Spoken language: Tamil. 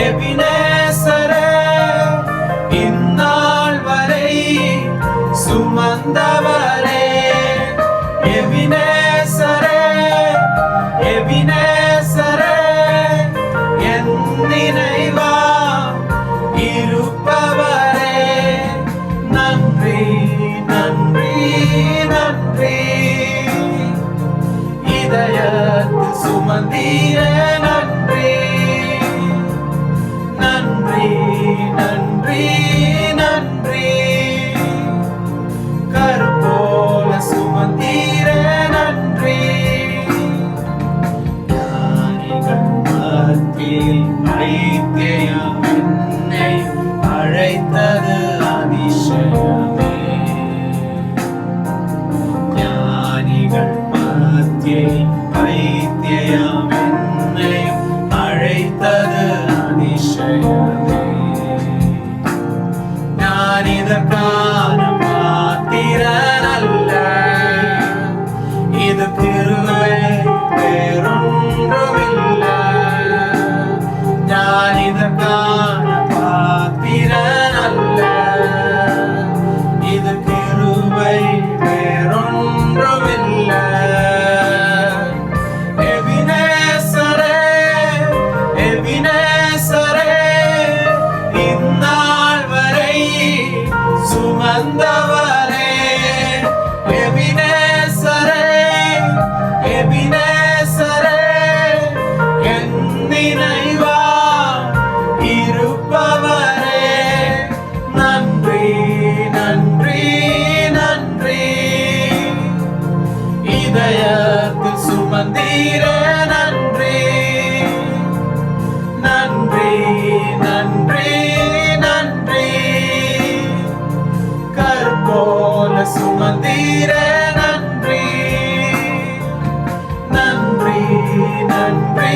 எபினேசரே, இந்நாள் வரை சுமந்தவரே. எபினேசரே, எபினேசரே, என் நினைவா இருப்பவரே. நன்றி நன்றி நன்றி, இதயத்தில் சுமந்தீரே. நன்றி நன்றி நன்றி நன்றி, கருப்போல சுமந்தீரே. நன்றி. ஞானிகள் மத்தியில் வைத்தியம் என்னை அழைத்தது அதிசயமே. ஞானிகள் மத்தியில் வைத்தியம் என்னை அழைத்தது அதிசயமே. நான் இதற்கான பாத்திரனல்ல, இது கிருபை வேறொன்றுமில்லை. நான் இதற்கான பாத்திரனல்ல, இது கிருபை வேறொன்றுமில்லை. எபினேசரே, எபினேசரே, இந்நாள் வரை சுமந்தவரே. எபினேசரே, எபினேசரே, என் நினைவா இருப்பவரே. நன்றி நன்றி நன்றி, இதயத்தில் சுமந்தீரே. நன்றி நன்றி நன்றி நன்றி, கற்போல சுமந்தீரே. நன்றி நன்றி நன்றி